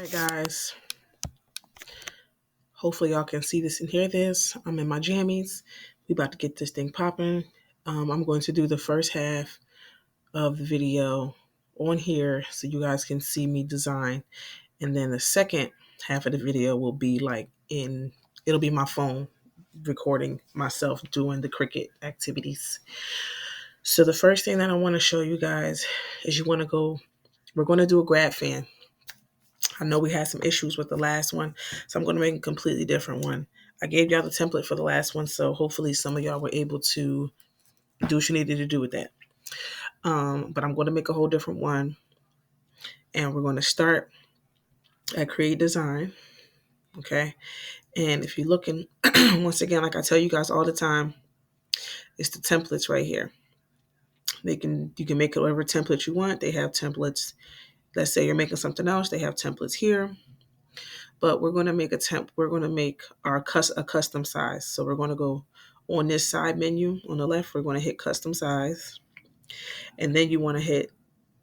Alright guys, hopefully y'all can see this and hear this. I'm in my jammies. We about to get this thing popping. I'm going to do the first half of the video on here so you guys can see me design. And then the second half of the video will be it'll be my phone recording myself doing the Cricut activities. So the first thing that I want to show you guys is we're going to do a grab fan. I know we had some issues with the last one, so I'm going to make a completely different one. I gave y'all the template for the last one, so hopefully some of y'all were able to do what you needed to do with that. But I'm going to make a whole different one, and we're going to start at Create Design, okay? And if you're looking, once again, like I tell you guys all the time, it's the templates right here. You can make it whatever template you want. They have templates. Let's say you're making something else. They have templates here. But we're going to make a custom size. So we're going to go on this side menu on the left. We're going to hit custom size. And then you want to hit,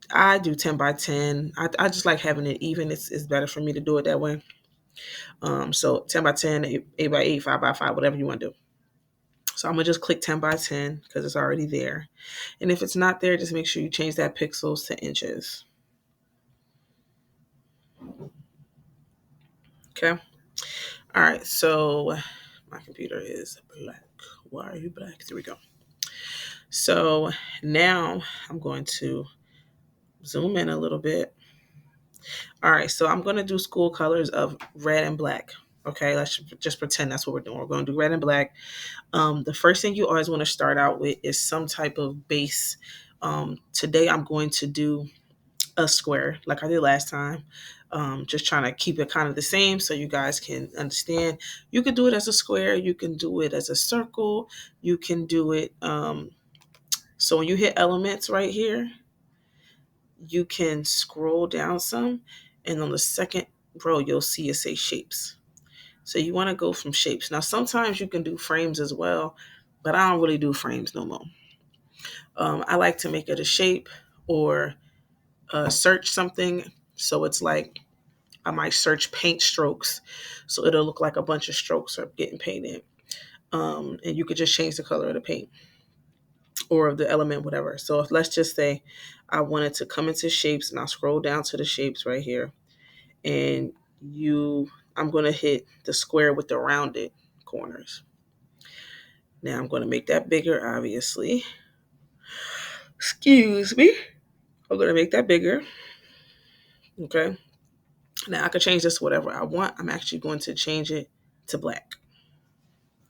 I do 10 by 10. I just like having it even. It's better for me to do it that way. So 10 by 10, 8 by 8, 5 by 5, whatever you want to do. So I'm going to just click 10 by 10 because it's already there. And if it's not there, just make sure you change that pixels to inches. Okay. All right. So my computer is black. Why are you black? There we go. So now I'm going to zoom in a little bit. All right. So I'm going to do school colors of red and black. Okay. Let's just pretend that's what we're doing. We're going to do red and black. The first thing you always want to start out with is some type of base. Today I'm going to do a square like I did last time. Just trying to keep it kind of the same so you guys can understand. You can do it as a square. You can do it as a circle. You can do it. So when you hit elements right here, you can scroll down some. And on the second row, you'll see it say shapes. So you want to go from shapes. Now, sometimes you can do frames as well, but I don't really do frames no more. I like to make it a shape or search something. So it's like I might search paint strokes. So it'll look like a bunch of strokes are getting painted. And you could just change the color of the paint or of the element, whatever. So if let's just say I wanted to come into shapes and I'll scroll down to the shapes right here. And I'm going to hit the square with the rounded corners. Now I'm going to make that bigger, obviously. Excuse me. I'm going to make that bigger. Okay. Now I can change this to whatever I want. I'm actually going to change it to black.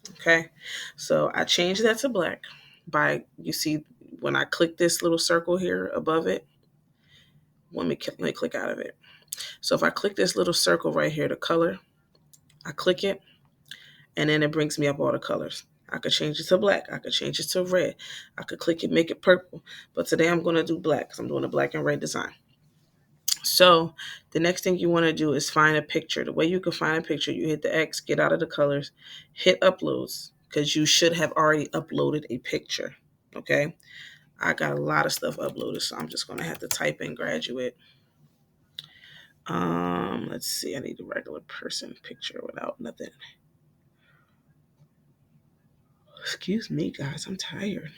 Okay. So I changed that to black you see, when I click this little circle here above it, let me click out of it. So if I click this little circle right here, the color, I click it, and then it brings me up all the colors. I could change it to black. I could change it to red. I could click it, make it purple. But today I'm going to do black because I'm doing a black and red design. So the next thing you want to do is find a picture. The way you can find a picture, you hit the X, get out of the colors, hit uploads, because you should have already uploaded a picture. Okay. I got a lot of stuff uploaded, so I'm just going to have to type in graduate. Let's see. I need a regular person picture without nothing. Excuse me, guys. I'm tired.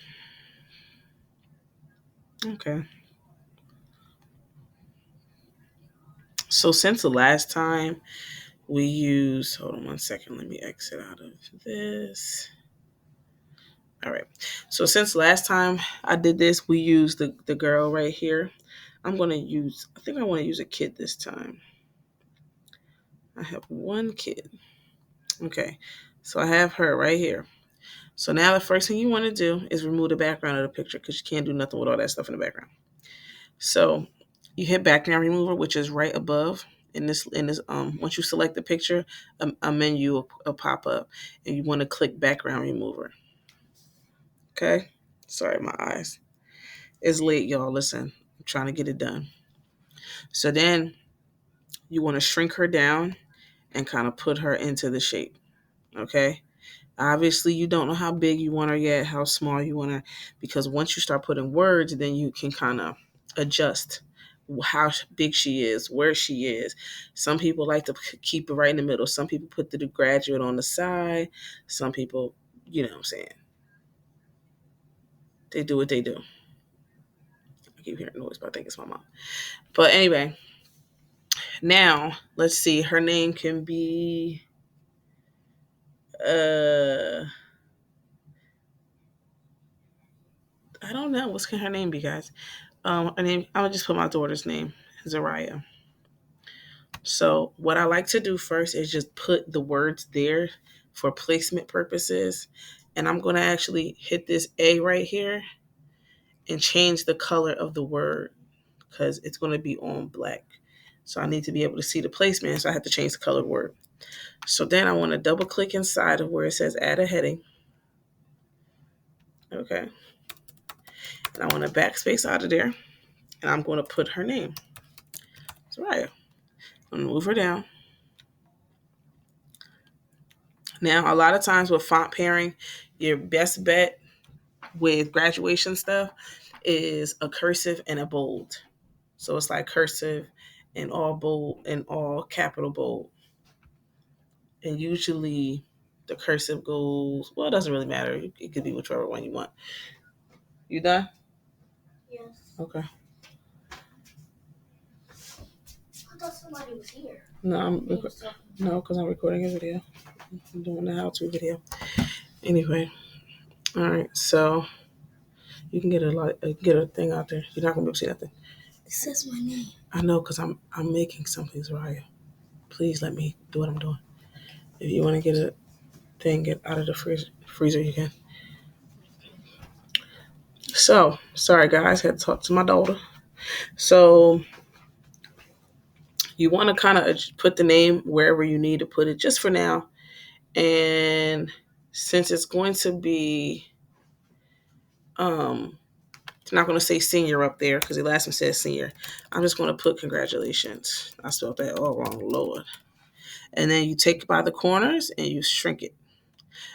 Okay. So since the last time we used, hold on one second. Let me exit out of this. All right. So since last time I did this, we used the girl right here. I think I want to use a kid this time. I have one kid. Okay. So I have her right here. So now the first thing you want to do is remove the background of the picture because you can't do nothing with all that stuff in the background. So you hit background remover, which is right above in this, once you select the picture, a menu will pop up and you want to click background remover. Okay. Sorry, my eyes. It's late, y'all. Listen, I'm trying to get it done. So then you want to shrink her down and kind of put her into the shape. Okay. Obviously, you don't know how big you want her yet, how small you want her, because once you start putting words, then you can kind of adjust how big she is, where she is. Some people like to keep it right in the middle. Some people put the graduate on the side. Some people, you know what I'm saying, they do what they do. I keep hearing noise, but I think it's my mom. But anyway, now let's see. Her name can be I don't know. What's can her name be, guys? Her name. I'm gonna just put my daughter's name, Zariah. So what I like to do first is just put the words there for placement purposes, and I'm gonna actually hit this A right here and change the color of the word because it's gonna be on black. So I need to be able to see the placement, so I have to change the color of the word. So then I want to double click inside of where it says add a heading. Okay. And I want to backspace out of there. And I'm going to put her name. Soraya. I'm going to move her down. Now, a lot of times with font pairing, your best bet with graduation stuff is a cursive and a bold. So it's like cursive and all bold and all capital bold. And usually the cursive goes, well, it doesn't really matter. It could be whichever one you want. You done? Yes. Okay. I thought somebody was here. No, because I'm recording a video. I'm doing the how-to video. Anyway, all right. So you can get a thing out there. You're not gonna be able to see nothing. It says my name. I know, because I'm making something, Zariah. Please let me do what I'm doing. If you want to get a thing, get out of the freezer, you can. So sorry, guys. Had to talk to my daughter. So you want to kind of put the name wherever you need to put it, just for now. And since it's going to be, it's not going to say senior up there because the last one says senior. I'm just going to put congratulations. I spelled that all wrong, Lord. And then you take it by the corners and you shrink it.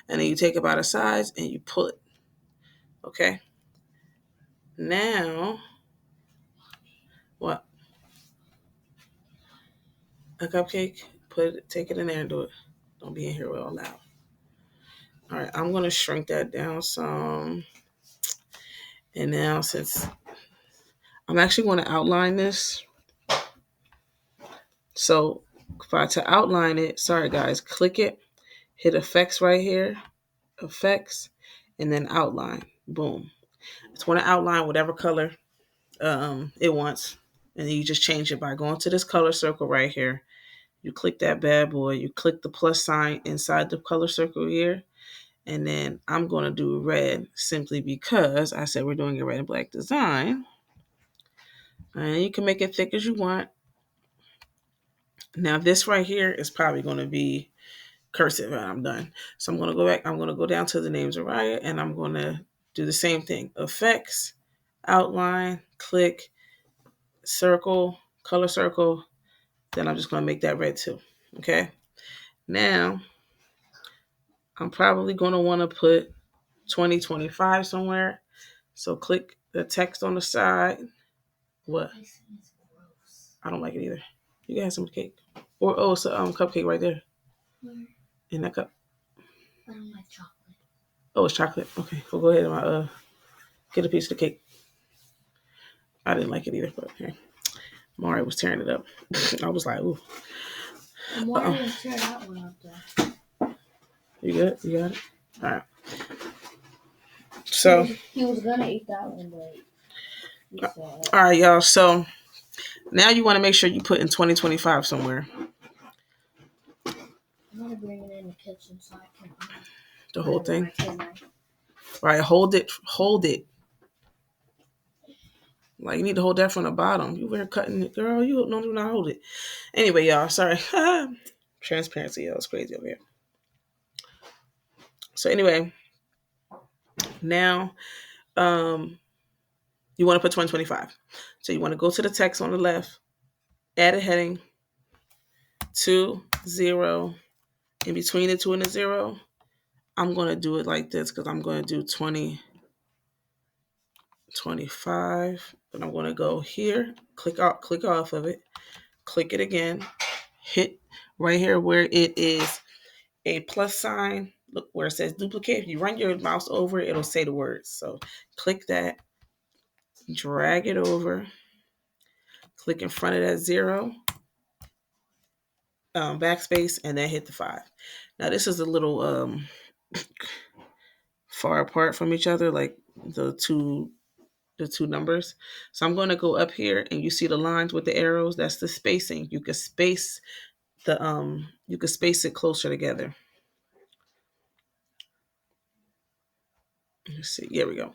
And then you take it by the sides and you pull it. Okay? Now, what? A cupcake? Take it in there and do it. Don't be in here all loud. All right, I'm going to shrink that down some. And now, since I'm actually going to outline this. So, to outline it, sorry guys, click it, hit effects right here, effects, and then outline. Boom. It's going to outline whatever color it wants. And then you just change it by going to this color circle right here. You click that bad boy. You click the plus sign inside the color circle here. And then I'm going to do red simply because I said we're doing a red and black design. And you can make it thick as you want. Now this right here is probably going to be cursive and I'm done. So I'm going to go back. I'm going to go down to the name Zariah and I'm going to do the same thing. Effects, outline, click, circle, color circle. Then I'm just going to make that red too. Okay. Now I'm probably going to want to put 2025 somewhere. So click the text on the side. What? I don't like it either. You can have some cake. Or, it's a cupcake right there. Where? In that cup. I don't like chocolate. Oh, it's chocolate. Okay, well, go ahead and get a piece of the cake. I didn't like it either, but here. Mari was tearing it up. I was like, ooh. Mari didn't tear that one up, though. You good? You got it? All right. So. He was going to eat that one, but... All right, y'all. So, now you want to make sure you put in 2025 somewhere. I'm going to bring it in the kitchen so I can... The whole thing? All right, hold it. Hold it. Like, you need to hold that from the bottom. You were cutting it. Girl, you don't do not hold it. Anyway, y'all, sorry. Transparency, y'all. It's crazy over here. So, anyway, now you want to put 2025. So, you want to go to the text on the left, add a heading, 2, 0, in between the 2 and the 0. I'm going to do it like this because I'm going to do 20. 25. Then I'm going to go here, click off of it, click it again, hit right here where it is a plus sign. Look where it says duplicate. If you run your mouse over it, it'll say the words. So click that, drag it over, click in front of that 0, backspace, and then hit the 5. Now this is a little far apart from each other, like the two numbers. So I'm going to go up here, and you see the lines with the arrows. That's the spacing. You can space it closer together. Let's see. Here we go.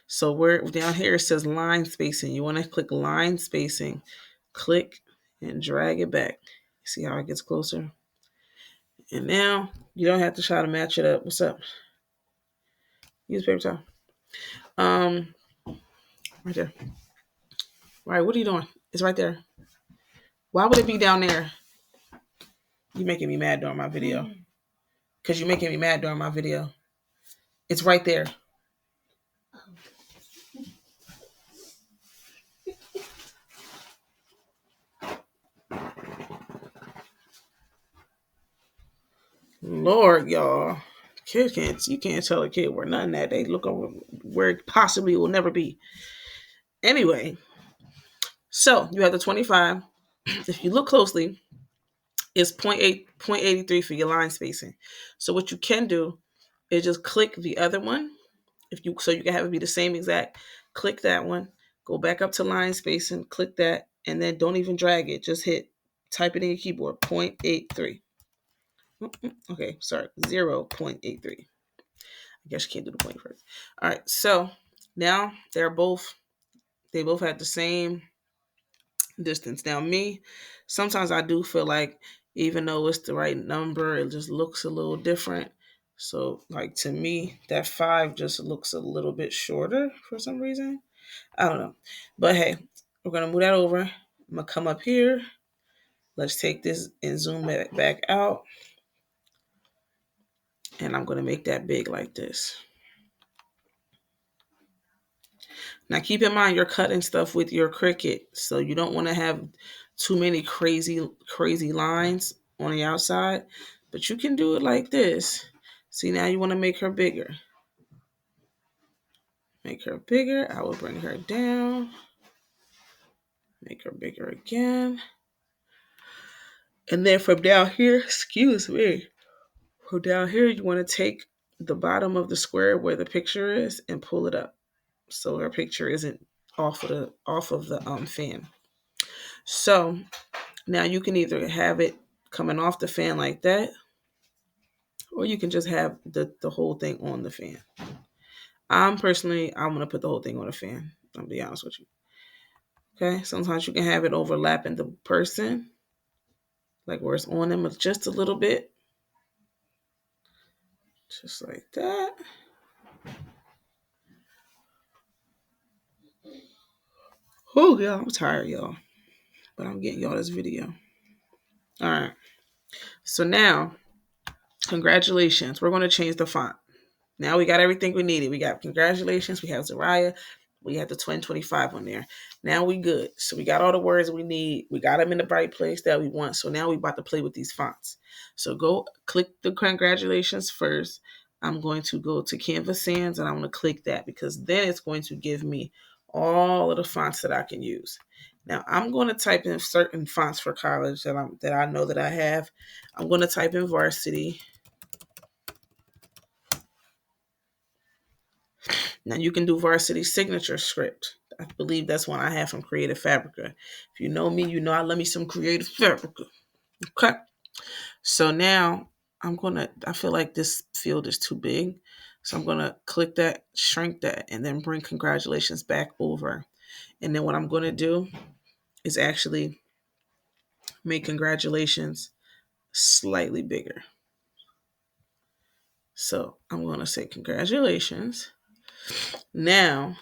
So we're down here. It says line spacing. You want to click line spacing. Click and drag it back. See how it gets closer? And now you don't have to try to match it up. What's up? Use paper towel. Right there. Right. What are you doing? It's right there. Why would it be down there? You making me mad during my video. Because you're making me mad during my video. It's right there. Lord, y'all. You can't tell a kid where nothing that they look over where it possibly will never be. Anyway, so you have the 25. If you look closely, it's 0.83 for your line spacing. So what you can do is just click the other one. So you can have it be the same exact. Click that one, go back up to line spacing, click that, and then don't even drag it. Just type it in your keyboard, 0.83. Okay, sorry, 0.83. I guess you can't do the point first. All right, so now they both have the same distance. Now sometimes I do feel like even though it's the right number, it just looks a little different. So like to me, that 5 just looks a little bit shorter for some reason. I don't know. But hey, we're going to move that over. I'm going to come up here. Let's take this and zoom it back out. And I'm going to make that big like this. Now keep in mind you're cutting stuff with your Cricut, so you don't want to have too many crazy lines on the outside, but you can do it like this. See, now you want to make her bigger. Make her bigger. I will bring her down. Make her bigger again. And then from down here, from down here, you want to take the bottom of the square where the picture is and pull it up, so her picture isn't off of the fan. So now you can either have it coming off the fan like that, or you can just have the whole thing on the fan. I'm going to put the whole thing on the fan. I'll be honest with you. Okay, sometimes you can have it overlapping the person, like where it's on them just a little bit. Just like that. Oh, yeah, I'm tired, y'all. But I'm getting y'all this video. All right. So now, congratulations. We're going to change the font. Now we got everything we needed. We got congratulations. We have Zariah. We have the twin 25 on there. Now we good. So we got all the words we need. We got them in the right place that we want. So now we about to play with these fonts. So go click the congratulations first. I'm going to go to Canva Sans and I'm going to click that because then it's going to give me all of the fonts that I can use. Now I'm going to type in certain fonts for college that I know that I have. I'm going to type in Varsity. Now you can do Varsity Signature Script. I believe that's one I have from Creative Fabrica. If you know me, you know I love me some Creative Fabrica. Okay. So now I feel like this field is too big. So I'm going to click that, shrink that, and then bring congratulations back over. And then what I'm going to do is actually make congratulations slightly bigger. So I'm going to say congratulations. Now,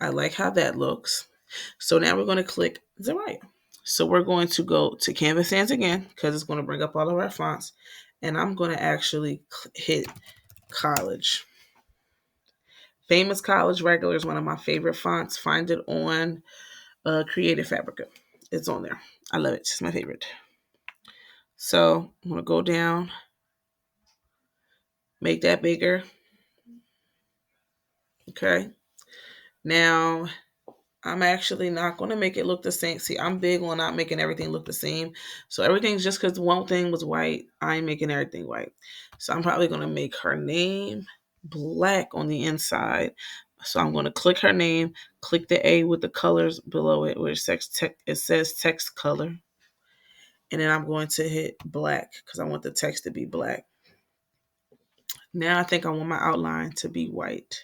I like how that looks. So now we're going to click Zariah. So we're going to go to Canva Sans again because it's going to bring up all of our fonts. And I'm going to actually hit college. Famous College Regular is one of my favorite fonts. Find it on Creative Fabrica. It's on there. I love it. It's my favorite. So I'm going to go down, make that bigger. Okay. Now, I'm actually not going to make it look the same. See, I'm big on not making everything look the same. So everything's just because one thing was white, I'm making everything white. So I'm probably going to make her name black on the inside. So I'm going to click her name, click the A with the colors below it where it says text color. And then I'm going to hit black because I want the text to be black. Now I think I want my outline to be white.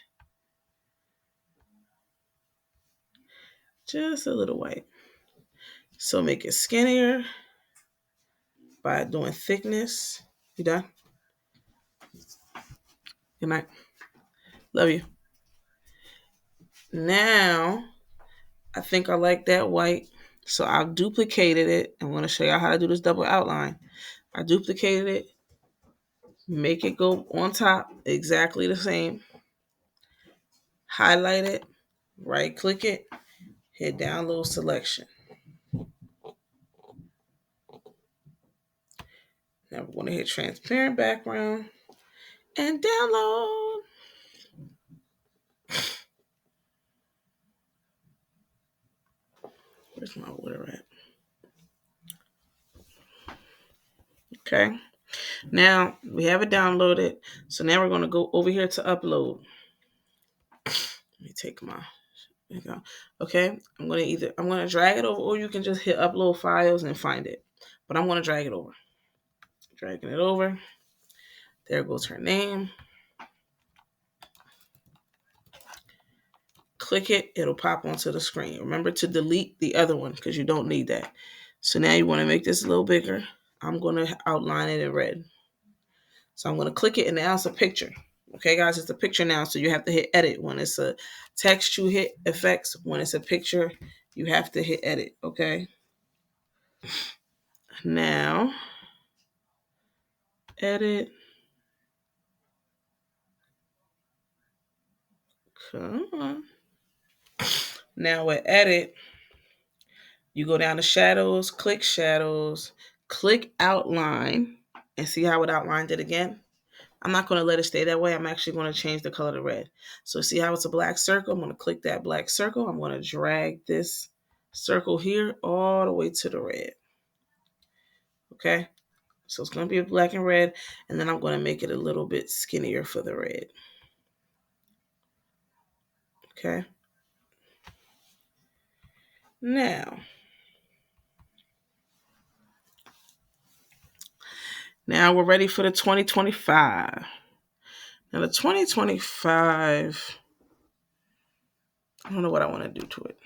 Just a little white. So make it skinnier by doing thickness. You done? Good night. Love you. Now, I think I like that white. So I've duplicated it. I'm going to show you how to do this double outline. I duplicated it. Make it go on top exactly the same. Highlight it. Right click it. Hit download selection. Now we're going to hit transparent background and download. Where's my water at? Okay. Now we have it downloaded. So now we're going to go over here to upload. Let me take my, there you go. Okay. I'm going to drag it over, or you can just hit upload files and find it. But I'm going to drag it over. Dragging it over. There goes her name. Click it. It'll pop onto the screen. Remember to delete the other one because you don't need that. So now you want to make this a little bigger. I'm going to outline it in red. So I'm going to click it and now it's a picture. Okay, guys, it's a picture now. So you have to hit edit. When it's a text, you hit effects. When it's a picture, you have to hit edit. Okay. Now, edit. Come on. Now with edit, you go down to shadows, click outline, and see how it outlined it again. I'm not going to let it stay that way. I'm actually going to change the color to red. So see how it's a black circle? I'm going to click that black circle. I'm going to drag this circle here all the way to the red. Okay. So it's going to be black and red. And then I'm going to make it a little bit skinnier for the red. Okay. Now we're ready for the 2025. Now the 2025, I don't know what I want to do to it.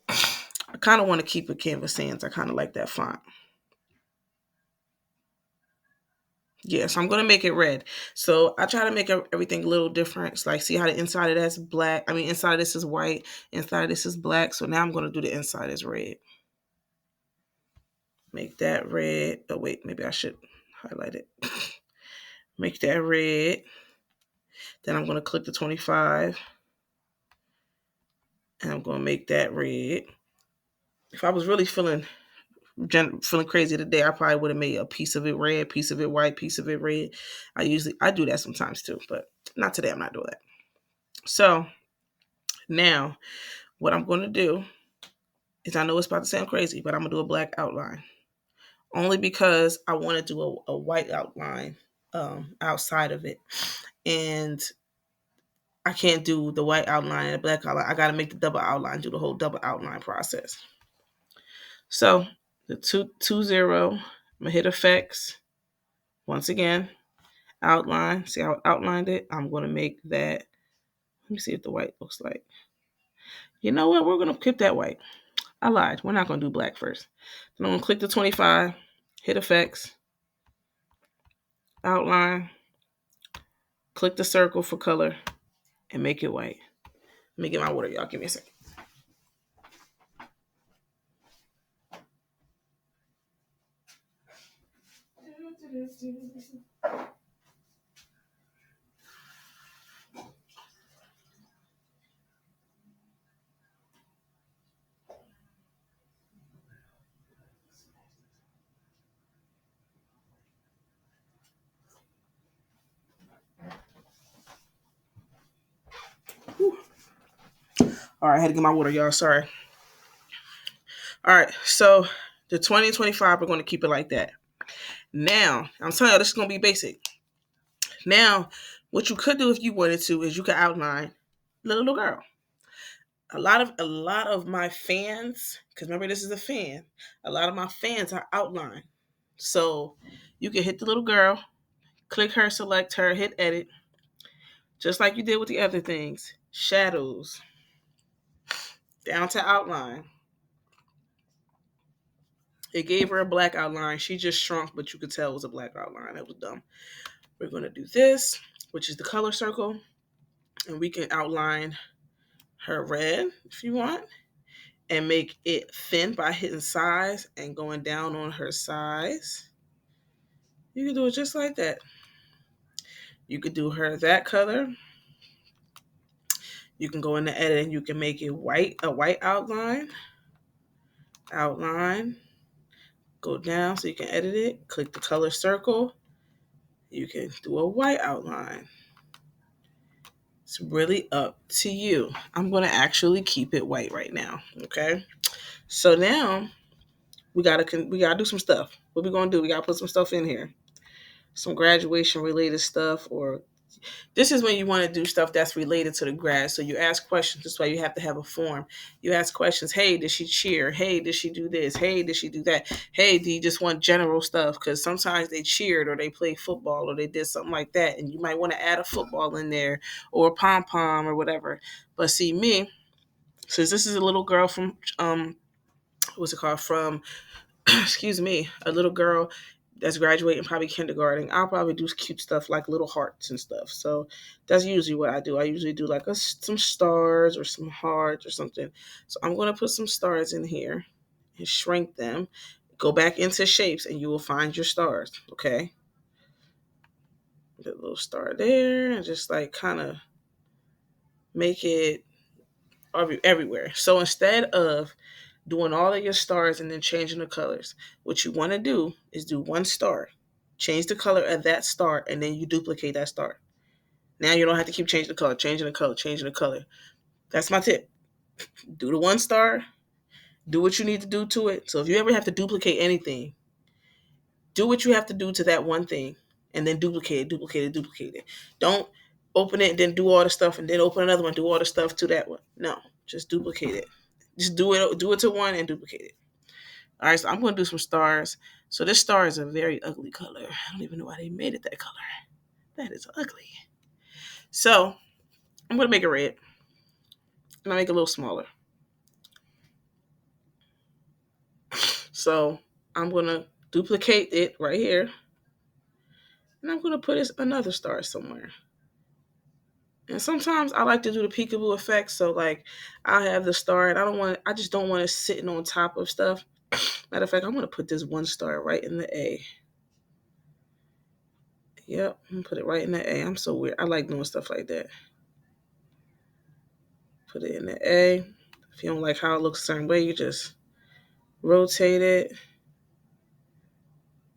I kind of want to keep it Canva Sans. I kind of like that font. Yes, I'm going to make it red. So I try to make everything a little different. It's like, see how the inside of that's black? I mean, inside of this is white. Inside of this is black. So now I'm going to do the inside as red. Make that red. Oh, wait, maybe I should highlight it. Make that red. Then I'm going to click the 25. And I'm going to make that red. If I was really feeling crazy today, I probably would have made a piece of it red, piece of it white, piece of it red. I do that sometimes too, but not today. I'm not doing that. So now what I'm going to do is, I know it's about to sound crazy, but I'm going to do a black outline. Only because I want to do a white outline outside of it. And I can't do the white outline and the black outline. I got to make the double outline, do the whole double outline process. So the 2-0, I'm going to hit effects. Once again, outline. See how I outlined it? I'm going to make that. Let me see what the white looks like. You know what? We're going to keep that white. I lied. We're not going to do black first. Then I'm going to click the 25, hit effects, outline, click the circle for color, and make it white. Let me get my water, y'all. Give me a second. All right, I had to get my water, y'all. Sorry. All right, so the 2025, we're going to keep it like that. Now, I'm telling you, this is going to be basic. Now, what you could do if you wanted to is you could outline the little girl. A lot of my fans, because remember this is a fan, a lot of my fans are outlined. So you can hit the little girl, click her, select her, hit edit, just like you did with the other things. Shadows, down to outline. It gave her a black outline. She just shrunk, but you could tell it was a black outline. That was dumb. We're going to do this, which is the color circle. And we can outline her red if you want and make it thin by hitting size and going down on her size. You can do it just like that. You could do her that color. You can go in the edit and you can make it white, a white outline. Outline. Go down so you can edit it. Click the color circle. You can do a white outline. It's really up to you. I'm going to actually keep it white right now. Okay. So now we gotta do some stuff. What we gonna do? We gotta put some stuff in here. Some graduation related stuff, or this is when you want to do stuff that's related to the grad. So you ask questions. That's why you have to have a form. You ask questions. Hey, did she cheer? Hey, did she do this? Hey, did she do that? Hey, do you just want general stuff? Because sometimes they cheered or they played football or they did something like that. And you might want to add a football in there or a pom-pom or whatever. But see me, since this is a little girl from, what's it called? From, excuse me, a little girl that's graduating probably kindergarten, I'll probably do cute stuff like little hearts and stuff. So that's usually what I do. I usually do like some stars or some hearts or something. So I'm going to put some stars in here and shrink them. Go back into shapes and you will find your stars. Okay. Put a little star there and just like kind of make it everywhere. So instead of doing all of your stars and then changing the colors, what you want to do is do one star, change the color of that star, and then you duplicate that star. Now you don't have to keep changing the color, changing the color, changing the color. That's my tip. Do the one star, do what you need to do to it. So if you ever have to duplicate anything, do what you have to do to that one thing and then duplicate it, duplicate it, duplicate it. Don't open it and then do all the stuff and then open another one, do all the stuff to that one. No, just duplicate it. Just do it to one and duplicate it. All right, so I'm going to do some stars. So this star is a very ugly color. I don't even know why they made it that color. That is ugly. So I'm going to make it red. And I make it a little smaller. So I'm going to duplicate it right here. And I'm going to put another star somewhere. And sometimes I like to do the peekaboo effect. So like I'll have the star and I just don't want it sitting on top of stuff. Matter of fact, I'm going to put this one star right in the A. Yep, I'm going to put it right in the A. I'm so weird. I like doing stuff like that. Put it in the A. If you don't like how it looks a certain way, you just rotate it.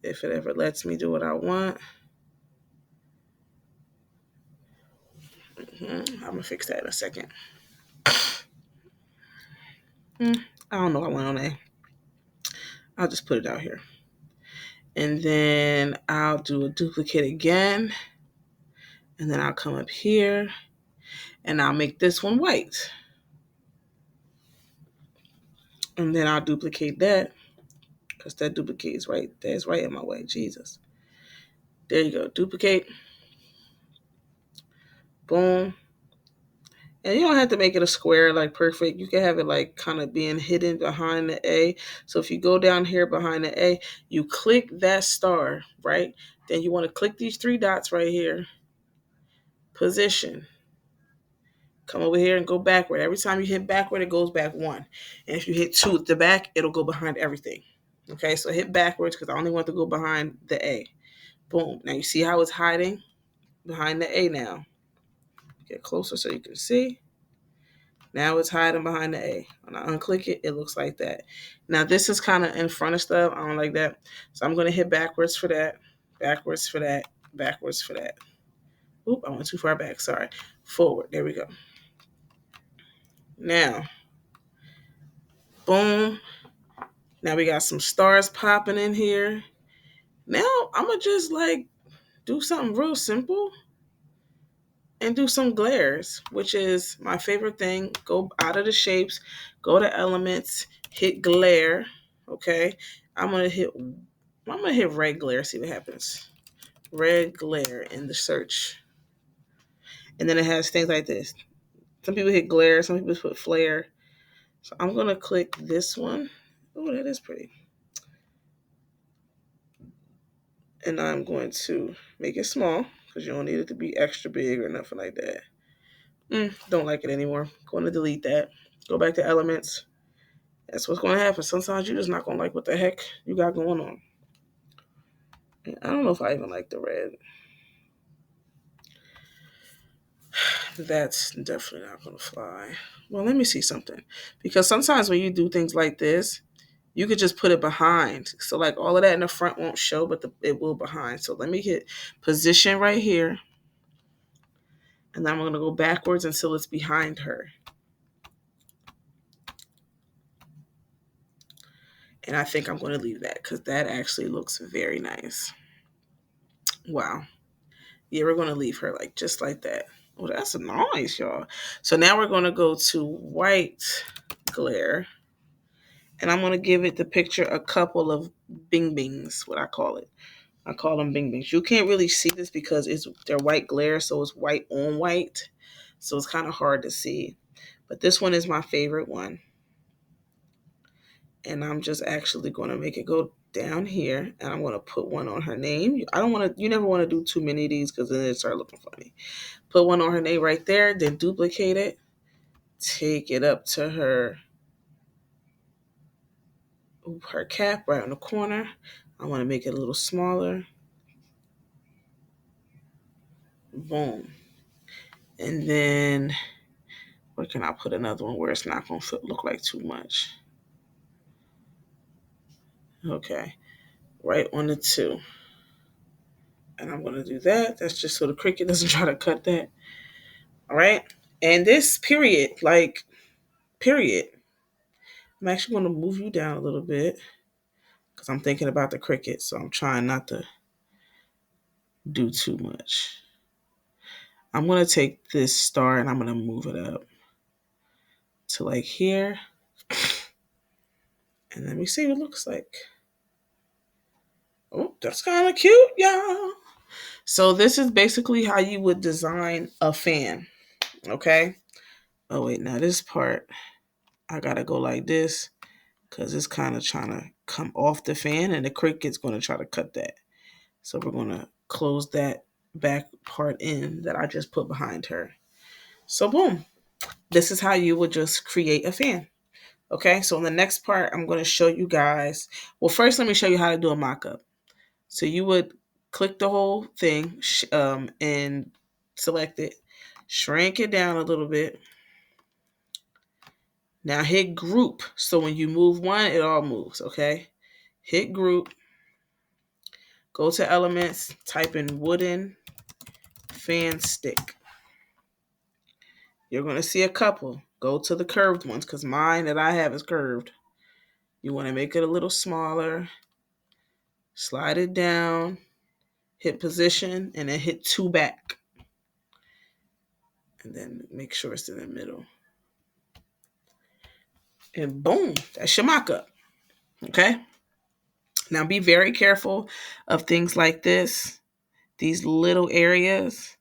If it ever lets me do what I want. I'm going to fix that in a second. I don't know. I went on A. I'll just put it out here. And then I'll do a duplicate again. And then I'll come up here. And I'll make this one white. And then I'll duplicate that. Because that duplicate is right. That's right in my way. Jesus. There you go. Duplicate. Boom. And you don't have to make it a square like perfect. You can have it like kind of being hidden behind the A. So if you go down here behind the A, you click that star, right? Then you want to click these three dots right here. Position. Come over here and go backward. Every time you hit backward, it goes back one. And if you hit two at the back, it'll go behind everything. Okay, so hit backwards because I only want to go behind the A. Boom. Now you see how it's hiding behind the A now. Get closer so you can see. Now it's hiding behind the A. When I unclick it, it looks like that. Now this is kind of in front of stuff. I don't like that. So I'm going to hit backwards for that, backwards for that, backwards for that. Oop, I went too far back. Sorry. Forward. There we go. Now, boom. Now we got some stars popping in here. Now I'm gonna just like do something real simple and do some glares, which is my favorite thing. Go out of the shapes, go to elements, hit glare. Okay, I'm gonna hit red glare. See what happens. Red glare in the search, and then it has things like this. Some people hit glare, some people put flare. So I'm gonna click this one. Oh, that is pretty. And I'm going to make it small because you don't need it to be extra big or nothing like that. Don't like it anymore. Going to delete that. Go back to elements. That's what's going to happen. Sometimes you're just not going to like what the heck you got going on. I don't know if I even like the red. That's definitely not going to fly. Well, let me see something. Because sometimes when you do things like this, you could just put it behind. So like all of that in the front won't show, but it will behind. So let me hit position right here. And then I'm going to go backwards until it's behind her. And I think I'm going to leave that because that actually looks very nice. Wow. Yeah, we're going to leave her like just like that. Oh, that's nice, y'all. So now we're going to go to white glare. And I'm going to give it the picture a couple of bing bings, what I call it. I call them bing bings. You can't really see this because they're white glare, so it's white on white. So it's kind of hard to see. But this one is my favorite one. And I'm just actually going to make it go down here, and I'm going to put one on her name. You never want to do too many of these because then it start looking funny. Put one on her name right there, then duplicate it, take it up to her cap right on the corner. I want to make it a little smaller. Boom. And then where can I put another one where it's not going to look like too much? Okay, right on the 2. And I'm going to do that. That's just so the Cricut doesn't try to cut that. All right. And this period, period. I'm actually going to move you down a little bit because I'm thinking about the Cricut. So I'm trying not to do too much. I'm going to take this star and I'm going to move it up to like here. And let me see what it looks like. Oh, that's kind of cute, y'all. So this is basically how you would design a fan. Okay. Oh, wait. Now this part, I got to go like this because it's kind of trying to come off the fan and the Cricut's going to try to cut that. So we're going to close that back part in that I just put behind her. So boom, this is how you would just create a fan. Okay, so in the next part, I'm going to show you guys. Well, first, let me show you how to do a mock-up. So you would click the whole thing and select it, shrink it down a little bit. Now hit group. So when you move one, it all moves, okay? Hit group. Go to elements, type in wooden fan stick. You're going to see a couple. Go to the curved ones because mine that I have is curved. You want to make it a little smaller. Slide it down. Hit position and then hit 2 back. And then make sure it's in the middle. And boom, that's your mock-up. Okay? Now be very careful of things like this, these little areas,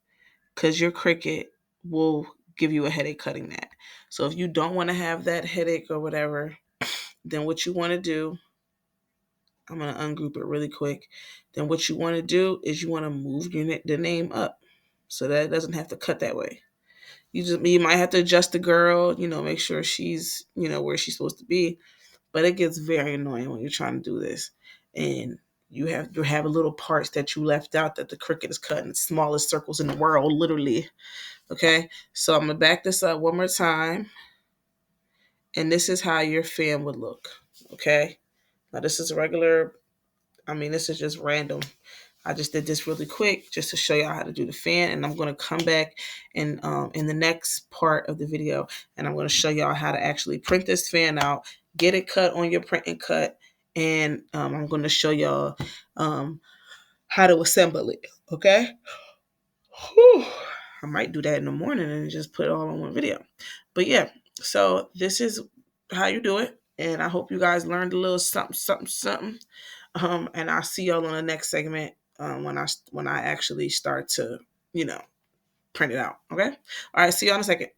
because your Cricut will give you a headache cutting that. So if you don't want to have that headache or whatever, then what you want to do, I'm going to ungroup it really quick. Then what you want to do is you want to move the name up so that it doesn't have to cut that way. You might have to adjust the girl, make sure she's, where she's supposed to be. But it gets very annoying when you're trying to do this. And you have little parts that you left out that the Cricut is cutting the smallest circles in the world, literally. Okay, so I'm going to back this up one more time. And this is how your fan would look. Okay, now this is this is just random. I just did this really quick just to show y'all how to do the fan, and I'm going to come back and in the next part of the video, and I'm going to show y'all how to actually print this fan out, get it cut on your print and cut, and I'm going to show y'all how to assemble it. Okay. Whew. I might do that in the morning and just put it all on one video. But yeah, so this is how you do it. And I hope you guys learned a little something, something, something. And I'll see y'all on the next segment when I actually start to, print it out. Okay. All right. See y'all in a second.